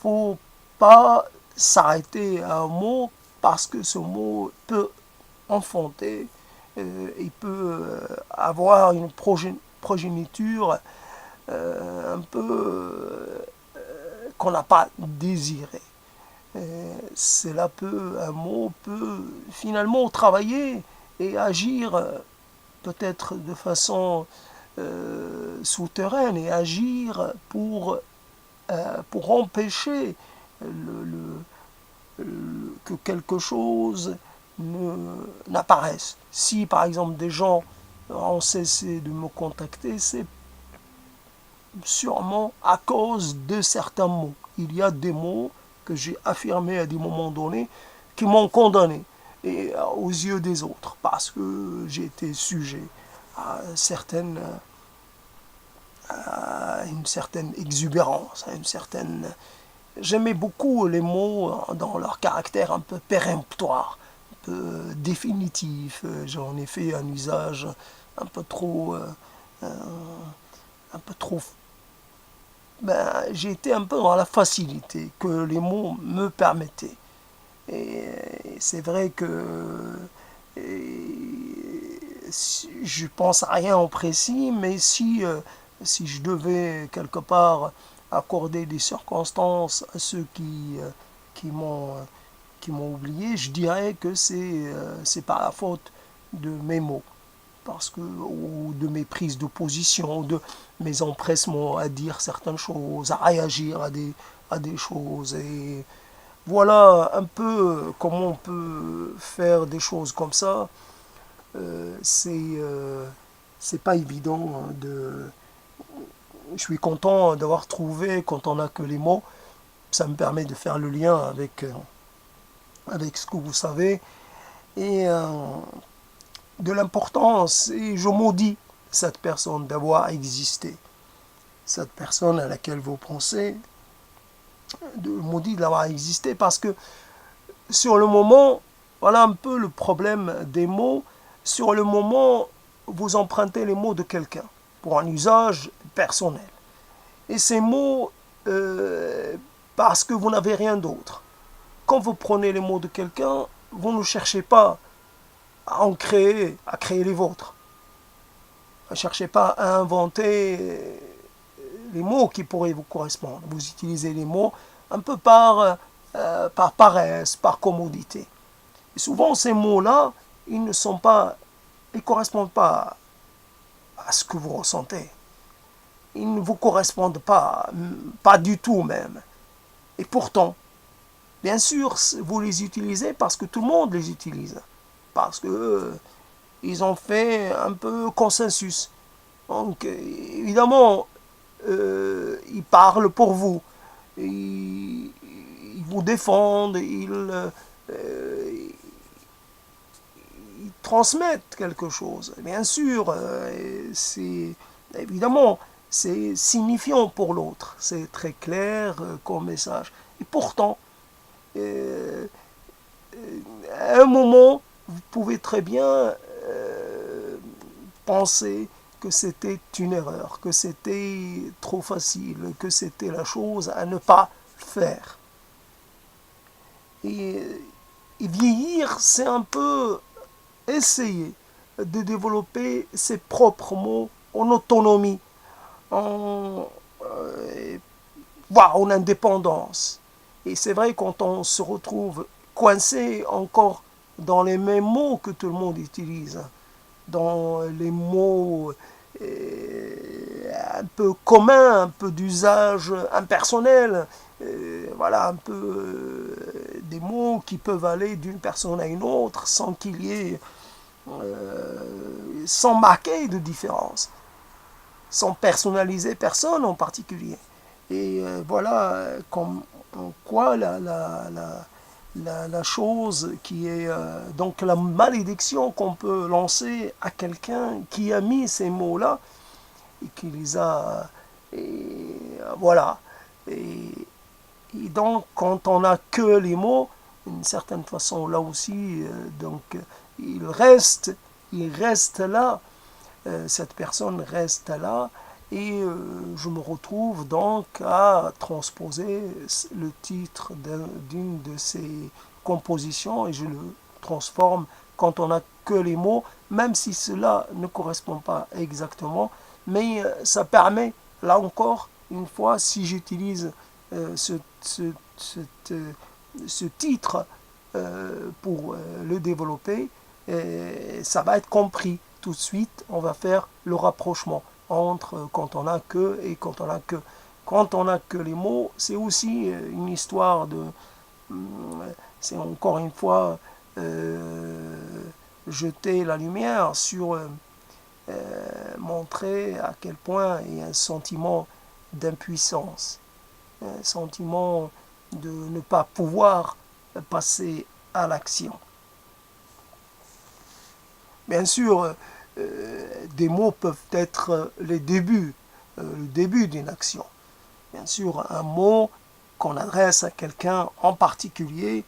S1: faut pas s'arrêter à un mot parce que ce mot peut enfanter, il peut avoir une progéniture un peu qu'on n'a pas désiré. Un mot peut finalement travailler et agir peut-être de façon souterraine et agir pour empêcher que quelque chose n'apparaisse. Si par exemple des gens ont cessé de me contacter, c'est sûrement à cause de certains mots. Il y a des mots que j'ai affirmés à des moments donnés qui m'ont condamné et aux yeux des autres parce que j'ai été sujet à une certaine exubérance, à une certaine. J'aimais beaucoup les mots dans leur caractère un peu péremptoire, un peu définitif. J'en ai fait un usage un peu trop, un peu trop. J'ai été un peu dans la facilité que les mots me permettaient. Et c'est vrai que je pense à rien en précis, mais si je devais quelque part accorder des circonstances à ceux qui m'ont qui m'ont oublié, je dirais que c'est par la faute de mes mots, parce que ou de mes prises de position, ou de mes empressements à dire certaines choses, à réagir à des choses. Et voilà un peu comment on peut faire des choses comme ça. Euh, c'est euh, c'est pas évident de. Je suis content d'avoir trouvé quand on n'a que les mots. Ça me permet de faire le lien avec ce que vous savez et de l'importance. Et je maudis cette personne d'avoir existé. Cette personne à laquelle vous pensez, de maudit de l'avoir existé parce que sur le moment, voilà un peu le problème des mots. Sur le moment, vous empruntez les mots de quelqu'un pour un usage personnel. Et ces mots, parce que vous n'avez rien d'autre. Quand vous prenez les mots de quelqu'un, vous ne cherchez pas à créer les vôtres. Ne cherchez pas à inventer les mots qui pourraient vous correspondre. Vous utilisez les mots un peu par paresse, par commodité. Et souvent, ces mots-là, ils correspondent pas à ce que vous ressentez. Ils ne vous correspondent pas du tout même. Et pourtant, bien sûr, vous les utilisez parce que tout le monde les utilise. Parce que ils ont fait un peu consensus. Donc, évidemment, ils parlent pour vous. Ils vous défendent, ils transmettent quelque chose. Bien sûr, c'est évidemment c'est signifiant pour l'autre, c'est très clair comme message. Et pourtant, euh, à un moment, vous pouvez très bien penser que c'était une erreur, que c'était trop facile, que c'était la chose à ne pas faire. Et, et vieillir, c'est un peu essayer de développer ses propres mots en autonomie, en, voire en indépendance. Et c'est vrai, quand on se retrouve coincé encore dans les mêmes mots que tout le monde utilise, dans les mots un peu communs, un peu d'usage impersonnel, voilà, un peu des mots qui peuvent aller d'une personne à une autre sans qu'il y ait, sans marquer de différence, sans personnaliser personne en particulier. Et voilà comme, en quoi la chose qui est donc la malédiction qu'on peut lancer à quelqu'un qui a mis ces mots-là et qui les a, et, voilà. Et donc quand on n'a que les mots, d'une certaine façon là aussi, donc il reste là, cette personne reste là, et je me retrouve donc à transposer le titre d'une de ces compositions et je le transforme quand on n'a que les mots, même si cela ne correspond pas exactement, mais ça permet, là encore, une fois, si j'utilise ce, ce, ce titre pour le développer, ça va être compris tout de suite. On va faire le rapprochement entre quand on a que et quand on a que. Quand on a que les mots, c'est aussi une histoire de, c'est encore une fois jeter la lumière sur, montrer à quel point il y a un sentiment d'impuissance, un sentiment de ne pas pouvoir passer à l'action. Bien sûr, des mots peuvent être le début d'une action. Bien sûr, un mot qu'on adresse à quelqu'un en particulier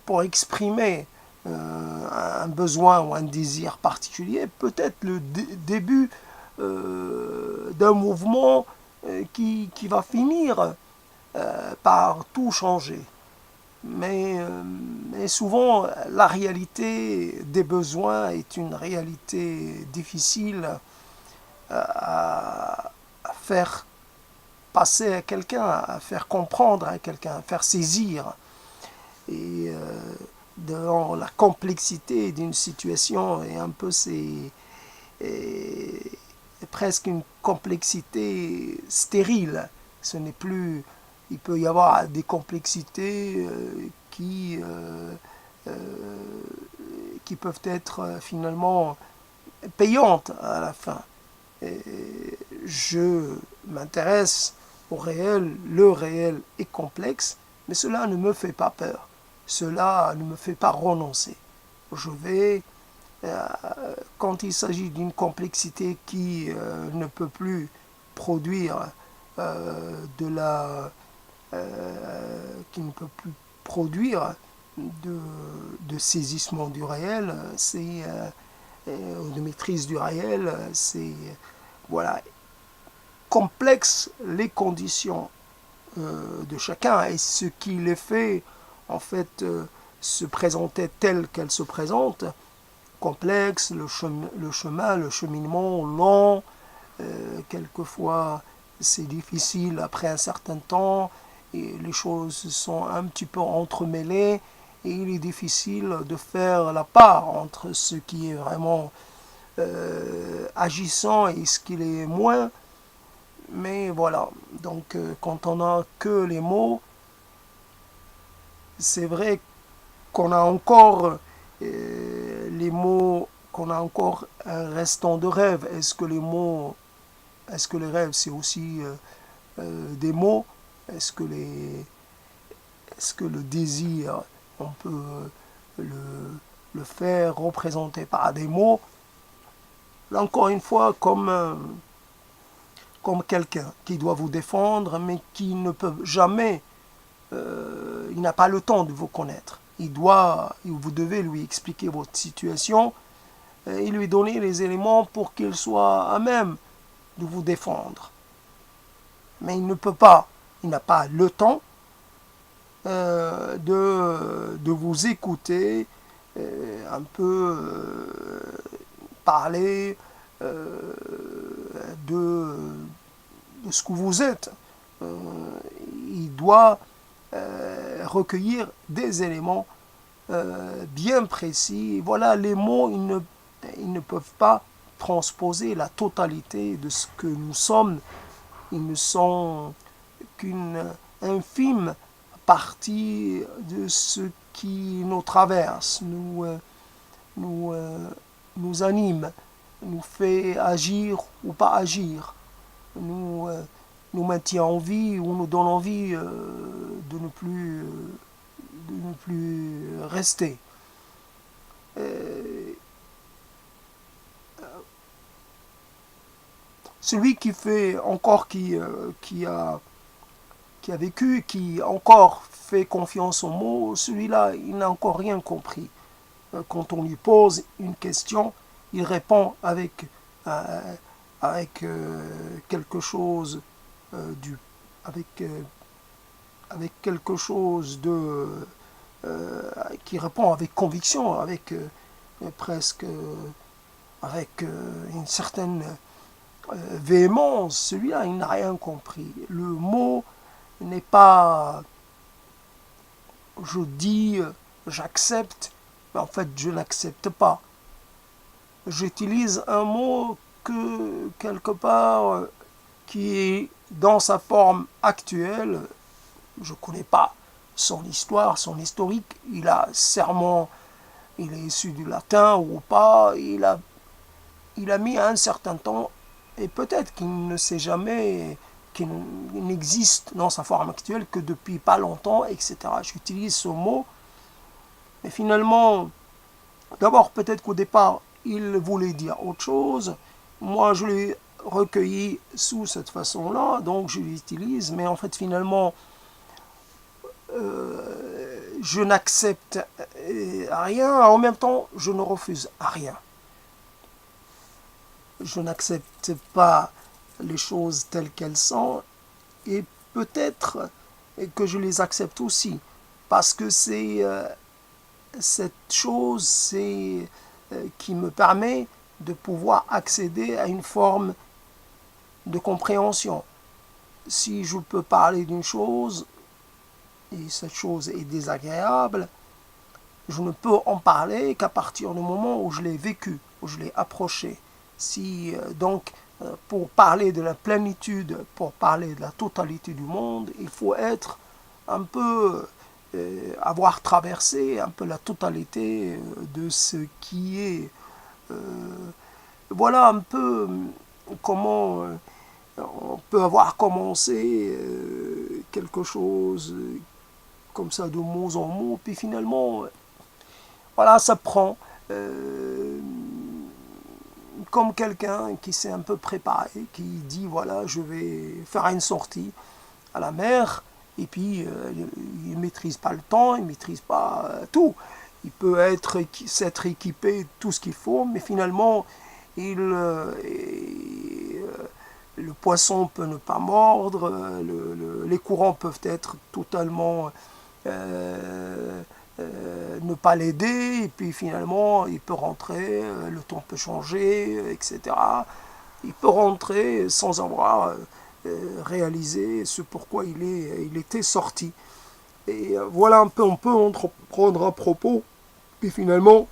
S1: pour exprimer un besoin ou un désir particulier peut être le début d'un mouvement qui va finir par tout changer. Mais souvent, la réalité des besoins est une réalité difficile à faire passer à quelqu'un, à faire comprendre à quelqu'un, à faire saisir. Et dans la complexité d'une situation, et un peu c'est presque une complexité stérile. Ce n'est plus, il peut y avoir des complexités qui peuvent être finalement payantes à la fin. Et je m'intéresse au réel, le réel est complexe, mais cela ne me fait pas peur, cela ne me fait pas renoncer. Je vais, quand il s'agit d'une complexité qui ne peut plus produire de la qui ne peut plus produire de saisissement du réel, c'est de maîtrise du réel, c'est voilà, complexe les conditions de chacun et ce qui les fait en fait se présenter telles qu'elles se présentent, complexe, le chemin, le cheminement long, quelquefois c'est difficile après un certain temps et les choses sont un petit peu entremêlées et il est difficile de faire la part entre ce qui est vraiment agissant et ce qui est moins. Mais voilà, donc quand on n'a que les mots, c'est vrai qu'on a encore les mots, qu'on a encore un restant de rêve. Est-ce que les mots, est-ce que les rêves c'est aussi des mots? Est-ce que est-ce que le désir, on peut le faire représenter par des mots? Là encore une fois, comme quelqu'un qui doit vous défendre, mais qui ne peut jamais, il n'a pas le temps de vous connaître. Vous devez lui expliquer votre situation et lui donner les éléments pour qu'il soit à même de vous défendre. Mais il ne peut pas il n'a pas le temps de vous écouter un peu parler de, de ce que vous êtes. Il doit recueillir des éléments bien précis. Voilà, les mots, ils ne peuvent pas transposer la totalité de ce que nous sommes. Ils ne sont qu'une infime partie de ce qui nous traverse, nous, nous anime, nous fait agir ou pas agir, nous maintient en vie ou nous donne envie de ne plus rester. Celui qui fait encore qui a vécu, qui encore fait confiance aux mots, celui-là, il n'a encore rien compris. Quand on lui pose une question, il répond avec quelque chose avec quelque chose qui répond avec conviction, avec presque avec une certaine véhémence. Celui-là, il n'a rien compris. Le mot n'est pas je dis j'accepte, mais en fait je n'accepte pas. J'utilise un mot que quelque part qui est dans sa forme actuelle. Je ne connais pas son histoire, son historique. Il est issu du latin ou pas. Il a mis un certain temps et peut-être qu'il ne sait jamais, qu'il n'existe dans sa forme actuelle que depuis pas longtemps, etc. J'utilise ce mot, mais finalement, d'abord peut-être qu'au départ, il voulait dire autre chose. Moi, je l'ai recueilli sous cette façon-là, donc je l'utilise, mais en fait, finalement, je n'accepte rien, en même temps, je ne refuse rien. Je n'accepte pas les choses telles qu'elles sont, et peut-être que je les accepte aussi, parce que c'est cette chose qui me permet de pouvoir accéder à une forme de compréhension. Si je peux parler d'une chose, et cette chose est désagréable, je ne peux en parler qu'à partir du moment où je l'ai vécu, où je l'ai approché. Si donc pour parler de la plénitude, pour parler de la totalité du monde, il faut être un peu avoir traversé un peu la totalité de ce qui est. Voilà un peu comment on peut avoir commencé quelque chose comme ça de mots en mots, puis finalement, voilà, ça prend. Comme quelqu'un qui s'est un peu préparé, qui dit voilà, je vais faire une sortie à la mer, et puis il ne maîtrise pas le temps, il ne maîtrise pas tout. Il peut s'être équipé de tout ce qu'il faut, mais finalement, le poisson peut ne pas mordre, les courants peuvent être totalement ne pas l'aider, et puis finalement il peut rentrer, le temps peut changer, etc. Il peut rentrer sans avoir réalisé ce pourquoi il était sorti. Et voilà un peu, on peut entreprendre un propos, puis finalement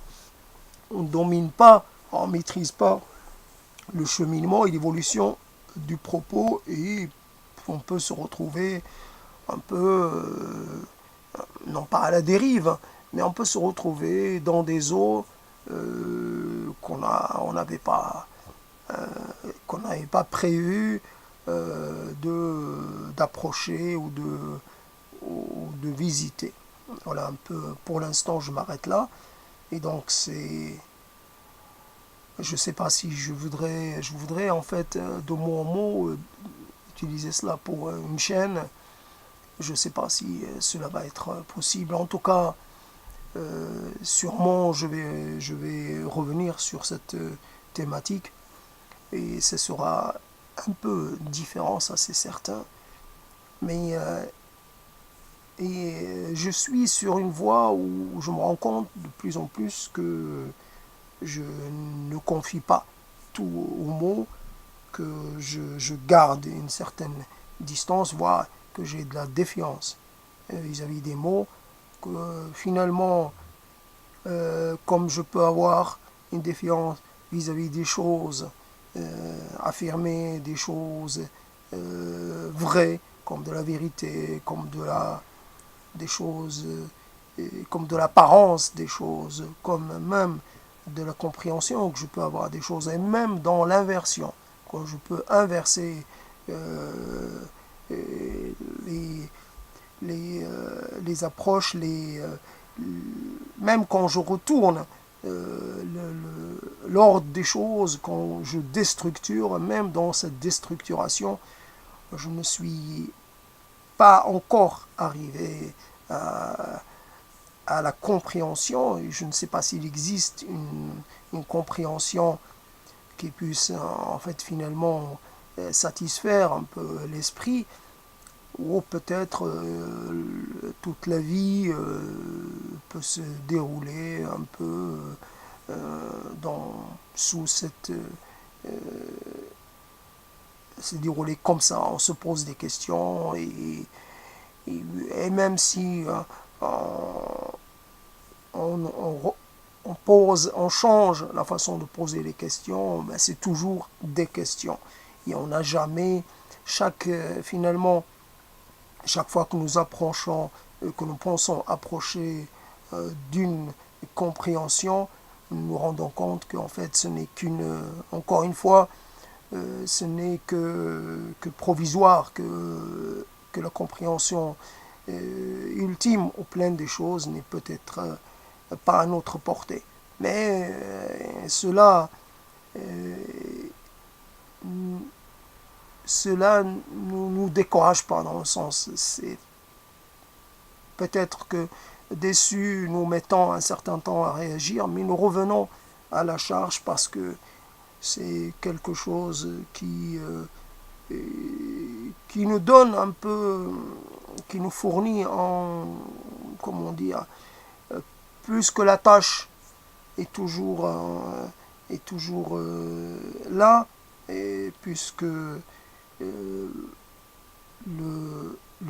S1: on ne domine pas, on ne maîtrise pas le cheminement et l'évolution du propos, et on peut se retrouver un peu non pas à la dérive, mais on peut se retrouver dans des eaux on n'avait pas prévu d'approcher ou de visiter. Voilà un peu. Pour l'instant, je m'arrête là. Et donc je ne sais pas si je voudrais en fait de mot en mot utiliser cela pour une chaîne. Je ne sais pas si cela va être possible. En tout cas, sûrement je vais revenir sur cette thématique, et ce sera un peu différent, ça c'est certain. Mais je suis sur une voie où je me rends compte de plus en plus que je ne confie pas tout aux mots, que je garde une certaine distance, voire que j'ai de la défiance vis-à-vis des mots, que finalement, comme je peux avoir une défiance vis-à-vis des choses, affirmer des choses vraies, comme de la vérité, comme des choses, comme de l'apparence des choses, comme même de la compréhension que je peux avoir des choses, et même dans l'inversion, quand je peux inverser les, les approches, même quand je retourne l'ordre des choses, quand je déstructure, même dans cette déstructuration, je ne suis pas encore arrivé à la compréhension, et je ne sais pas s'il existe une compréhension qui puisse en fait finalement satisfaire un peu l'esprit, ou peut-être toute la vie peut se dérouler un peu sous cette se dérouler comme ça, on se pose des questions et même si on change la façon de poser les questions, ben c'est toujours des questions. Et on n'a jamais, finalement, chaque fois que nous approchons, que nous pensons approcher d'une compréhension, nous nous rendons compte qu'en fait ce n'est encore une fois, ce n'est que provisoire, que la compréhension ultime ou pleine des choses n'est peut-être pas à notre portée. Mais euh, cela ne nous décourage pas dans le sens, c'est peut-être que déçus, nous mettons un certain temps à réagir, mais nous revenons à la charge parce que c'est quelque chose qui nous donne un peu, qui nous fournit comment dire, plus que la tâche est toujours là, et puisque le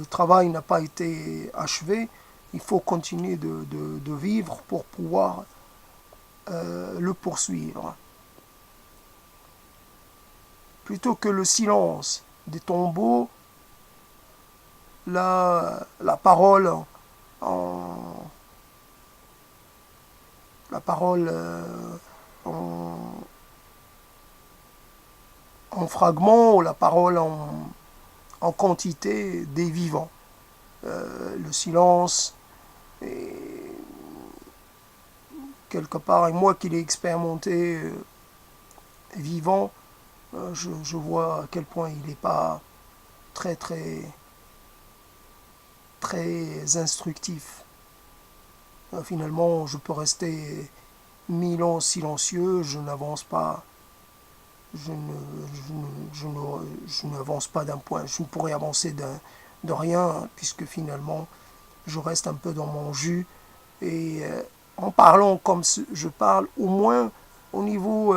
S1: travail n'a pas été achevé, il faut continuer de vivre pour pouvoir le poursuivre. Plutôt que le silence des tombeaux, la parole en, la parole en fragments, ou la parole en quantité des vivants. Le silence, est, quelque part, et moi qui l'ai expérimenté vivant, je vois à quel point il n'est pas très très très instructif. Finalement, je peux rester 1000 ans silencieux, je n'avance pas, je n'avance pas d'un point, je ne pourrais avancer de rien, puisque finalement, je reste un peu dans mon jus, et en parlant comme je parle, au moins au niveau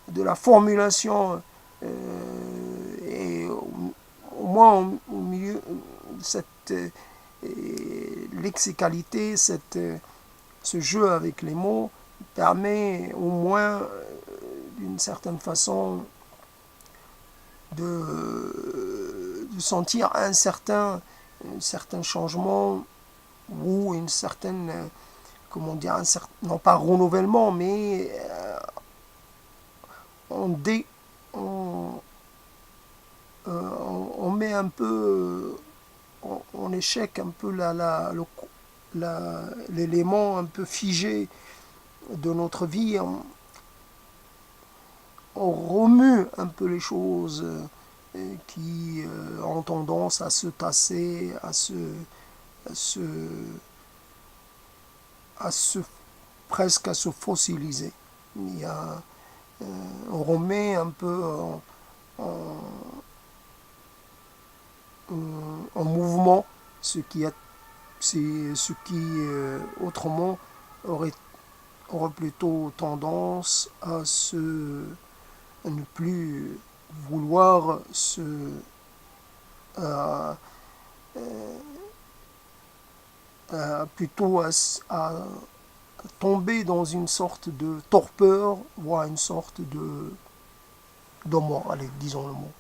S1: de la formulation, et au moins au milieu, cette lexicalité, ce jeu avec les mots permet au moins d'une certaine façon de sentir un certain changement, ou une certaine, comment dire, non pas renouvellement, mais on, on met un peu en échec un peu l'élément un peu figé de notre vie. On remue un peu les choses qui ont tendance à se tasser, à se, presque à se fossiliser. Il y a, on remet un peu en mouvement, c'est ce qui autrement aurait, aurait plutôt tendance à ne plus vouloir à- plutôt à tomber dans une sorte de torpeur, voire une sorte de mort, allez, disons le mot.